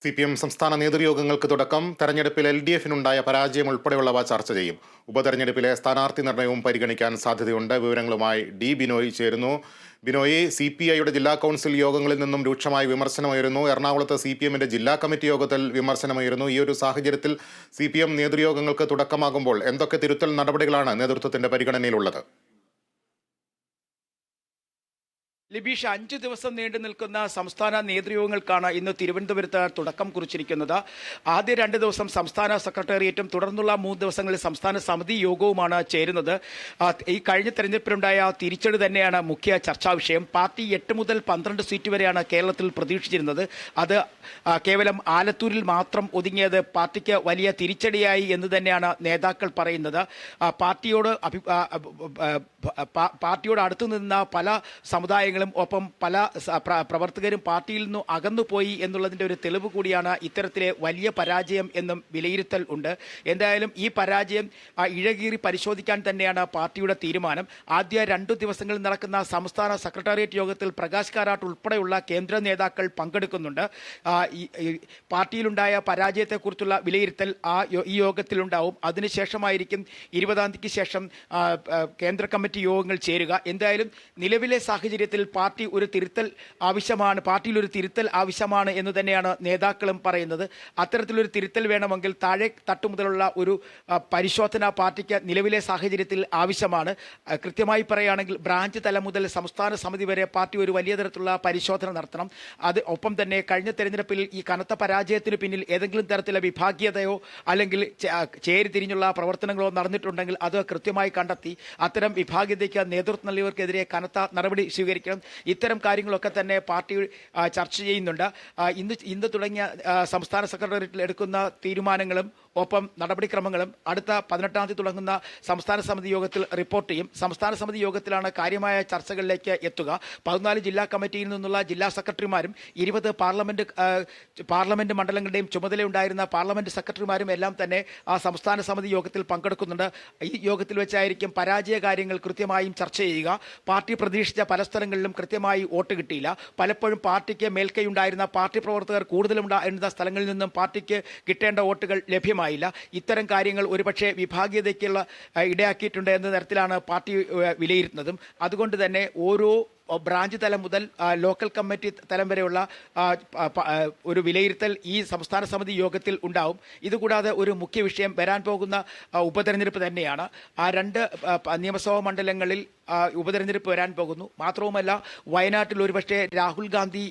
CPM സംസ്ഥാന നേതൃയോഗങ്ങൾക്ക് തുടക്കം. തെരഞ്ഞെടുപ്പിൽ LDF-നുണ്ടായ പരാജയം ഉൾപ്പെടെയുള്ളവ ചർച്ച ചെയ്യും. ഉപതെരഞ്ഞെടുപ്പിലെ സ്ഥാനാർത്ഥി നിർണയവും പരിഗണിക്കാൻ സാധ്യതയുണ്ട്. വിവരങ്ങളുമായി ഡി ബിനോയ് ചേരുന്നു. ബിനോയ്, CPI-യുടെ ജില്ലാ കൗൺസിൽ യോഗങ്ങളിൽ നിന്നും രൂക്ഷമായ വിമർശനമായിരുന്നു. എറണാകുളത്ത് CPM-ന്റെ ജില്ലാ കമ്മിറ്റി യോഗത്തിൽ വിമർശനമായിരുന്നു. ഈ ഒരു സാഹചര്യത്തിൽ CPM നേതൃയോഗങ്ങൾക്ക് തുടക്കമാകുമ്പോൾ എന്തൊക്കെ തിരുത്തൽ നടപടികളാണ് നേതൃത്വത്തിന്റെ പരിഗണനയിലുള്ളത്? ലിബീഷ്, 5 ദിവസം നീണ്ടു നിൽക്കുന്ന സംസ്ഥാന നേതൃയോഗങ്ങൾക്കാണ് ഇന്ന് തിരുവനന്തപുരത്ത് തുടക്കം കുറിച്ചിരിക്കുന്നത്. ആദ്യ 2 ദിവസം സംസ്ഥാന സെക്രട്ടേറിയറ്റും തുടർന്നുള്ള 3 ദിവസങ്ങളിൽ സംസ്ഥാന സമിതി യോഗവുമാണ് ചേരുന്നത്. ഈ കഴിഞ്ഞ തെരഞ്ഞെടുപ്പിലുണ്ടായ തിരിച്ചടി തന്നെയാണ് മുഖ്യ ചർച്ചാ വിഷയം. പാർട്ടി 8 മുതൽ 12 സീറ്റ് വരെയാണ് കേരളത്തിൽ പ്രതീക്ഷിച്ചിരുന്നത്. അത് കേവലം ആലത്തൂരിൽ മാത്രം ഒതുങ്ങിയത് പാർട്ടിക്ക് വലിയ തിരിച്ചടിയായി എന്ന് തന്നെയാണ് നേതാക്കൾ പറയുന്നത്. പാർട്ടിയോട് അടുത്തു നിന്ന പല സമുദായങ്ങളും ഒപ്പം പല പ്രവർത്തകരും പാർട്ടിയിൽ നിന്നും അകന്നുപോയി എന്നുള്ളതിൻ്റെ ഒരു തെളിവ് കൂടിയാണ് ഇത്തരത്തിലെ വലിയ പരാജയം എന്നും വിലയിരുത്തൽ ഉണ്ട്. എന്തായാലും ഈ പരാജയം ഇഴകീറി പരിശോധിക്കാൻ തന്നെയാണ് പാർട്ടിയുടെ തീരുമാനം. ആദ്യ 2 ദിവസങ്ങളിൽ നടക്കുന്ന സംസ്ഥാന സെക്രട്ടേറിയറ്റ് യോഗത്തിൽ പ്രകാശ് കാരാട്ട് ഉൾപ്പെടെയുള്ള കേന്ദ്ര നേതാക്കൾ പങ്കെടുക്കുന്നുണ്ട്. പാർട്ടിയിലുണ്ടായ പരാജയത്തെക്കുറിച്ചുള്ള വിലയിരുത്തൽ ഈ യോഗത്തിലുണ്ടാവും. അതിനുശേഷമായിരിക്കും 20-ാം തീയതിക്ക് ശേഷം കേന്ദ്ര കമ്മിറ്റി യോഗങ്ങൾ ചേരുക. എന്തായാലും നിലവിലെ സാഹചര്യത്തിൽ പാർട്ടിയിൽ ഒരു തിരുത്തൽ ആവശ്യമാണ് എന്ന് തന്നെയാണ് നേതാക്കളും പറയുന്നത്. അത്തരത്തിലൊരു തിരുത്തൽ വേണമെങ്കിൽ താഴെ തട്ടു മുതലുള്ള ഒരു പരിശോധന പാർട്ടിക്ക് നിലവിലെ സാഹചര്യത്തിൽ ആവശ്യമാണ്. കൃത്യമായി പറയുകയാണെങ്കിൽ ബ്രാഞ്ച് തലം മുതൽ സംസ്ഥാന സമിതി വരെ പാർട്ടി ഒരു വലിയ തരത്തിലുള്ള പരിശോധന നടത്തണം. അത് ഒപ്പം തന്നെ കഴിഞ്ഞ തെരഞ്ഞെടുപ്പിൽ ഈ കനത്ത പരാജയത്തിന് പിന്നിൽ ഏതെങ്കിലും തരത്തിലുള്ള വിഭാഗീയതയോ അല്ലെങ്കിൽ ചേരിതിരിഞ്ഞുള്ള പ്രവർത്തനങ്ങളോ നടന്നിട്ടുണ്ടെങ്കിൽ അത് കൃത്യമായി കണ്ടെത്തി അത്തരം വിഭാഗീയതയ്ക്ക് നേതൃത്വം നൽകിയവർക്കെതിരെ കനത്ത നടപടി സ്വീകരിക്കണം. ഇത്തരം കാര്യങ്ങളൊക്കെ തന്നെ പാർട്ടി ചർച്ച ചെയ്യുന്നുണ്ട്. ഇന്ന് തുടങ്ങിയ സംസ്ഥാന സെക്രട്ടേറിയറ്റിൽ എടുക്കുന്ന തീരുമാനങ്ങളും ഒപ്പം നടപടിക്രമങ്ങളും അടുത്ത 18-ാം തീയതി തുടങ്ങുന്ന സംസ്ഥാന സമിതി യോഗത്തിൽ റിപ്പോർട്ട് ചെയ്യും. സംസ്ഥാന സമിതി യോഗത്തിലാണ് കാര്യമായ ചർച്ചകളിലേക്ക് എത്തുക. 14 ജില്ലാ കമ്മിറ്റിയിൽ നിന്നുള്ള ജില്ലാ സെക്രട്ടറിമാരും 20 പാർലമെന്റ് മണ്ഡലങ്ങളുടെയും ചുമതലയുണ്ടായിരുന്ന പാർലമെന്റ് സെക്രട്ടറിമാരും എല്ലാം തന്നെ ആ സംസ്ഥാന സമിതി യോഗത്തിൽ പങ്കെടുക്കുന്നുണ്ട്. ഈ യോഗത്തിൽ വെച്ചായിരിക്കും പരാജയ കാര്യങ്ങൾ കൃത്യമായും ചർച്ച ചെയ്യുക. പാർട്ടി പ്രതീക്ഷിച്ച പല സ്ഥലങ്ങളിലും കൃത്യമായി വോട്ട് കിട്ടിയില്ല. പലപ്പോഴും പാർട്ടിക്ക് മേൽക്കൈയുണ്ടായിരുന്ന പാർട്ടി പ്രവർത്തകർ കൂടുതലുണ്ടായിരുന്ന സ്ഥലങ്ങളിൽ നിന്നും പാർട്ടിക്ക് കിട്ടേണ്ട വോട്ടുകൾ ലഭ്യമായില്ല. ഇത്തരം കാര്യങ്ങൾ ഒരുപക്ഷെ വിഭാഗീയതയ്ക്കുള്ള ഇടയാക്കിയിട്ടുണ്ട് എന്ന തരത്തിലാണ് പാർട്ടി വിലയിരുത്തുന്നതും. അതുകൊണ്ട് തന്നെ ഓരോ ബ്രാഞ്ച് തലം മുതൽ ലോക്കൽ കമ്മിറ്റി തലം വരെയുള്ള ഒരു വിലയിരുത്തൽ ഈ സംസ്ഥാന സമിതി യോഗത്തിൽ ഉണ്ടാവും. ഇതുകൂടാതെ ഒരു മുഖ്യ വിഷയം വരാൻ പോകുന്ന ഉപതെരഞ്ഞെടുപ്പ് തന്നെയാണ്. 2 നിയമസഭാ മണ്ഡലങ്ങളിൽ ഉപതെരഞ്ഞെടുപ്പ് വരാൻ പോകുന്നു. മാത്രവുമല്ല, വയനാട്ടിൽ ഒരുപക്ഷെ രാഹുൽ ഗാന്ധി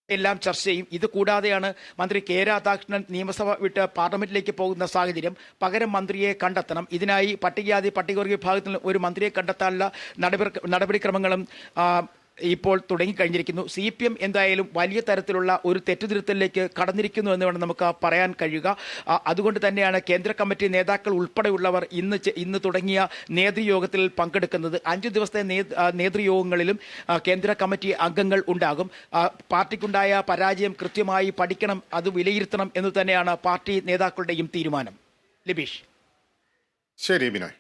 എല്ലാം ചർച്ച ചെയ്യും. ഇത് കൂടാതെയാണ് മന്ത്രി കെ രാധാകൃഷ്ണൻ നിയമസഭ വിട്ട് പാർലമെന്റിലേക്ക് പോകുന്ന സാഹചര്യം. പകരം മന്ത്രിയെ കണ്ടെത്തണം. ഇതിനായി പട്ടികജാതി പട്ടികവർഗ വിഭാഗത്തിൽ ഒരു മന്ത്രിയെ കണ്ടെത്താനുള്ള നടപടിക്രമങ്ങളും ഇപ്പോൾ തുടങ്ങിക്കഴിഞ്ഞിരിക്കുന്നു. CPM എന്തായാലും വലിയ തരത്തിലുള്ള ഒരു തെറ്റുതിരുത്തലിലേക്ക് കടന്നിരിക്കുന്നു എന്ന് വേണം നമുക്ക് പറയാൻ കഴിയുക. അതുകൊണ്ട് തന്നെയാണ് കേന്ദ്ര കമ്മിറ്റി നേതാക്കൾ ഉൾപ്പെടെയുള്ളവർ ഇന്ന് തുടങ്ങിയ നേതൃയോഗത്തിൽ പങ്കെടുക്കുന്നത്. 5 ദിവസത്തെ നേതൃയോഗങ്ങളിലും കേന്ദ്ര കമ്മിറ്റി അംഗങ്ങൾ ഉണ്ടാകും. പാർട്ടിക്കുണ്ടായ പരാജയം കൃത്യമായി പഠിക്കണം, അത് വിലയിരുത്തണം എന്ന് തന്നെയാണ് പാർട്ടി നേതാക്കളുടെയും തീരുമാനം. ലിബീഷ്. ശരി ബിനോയ്.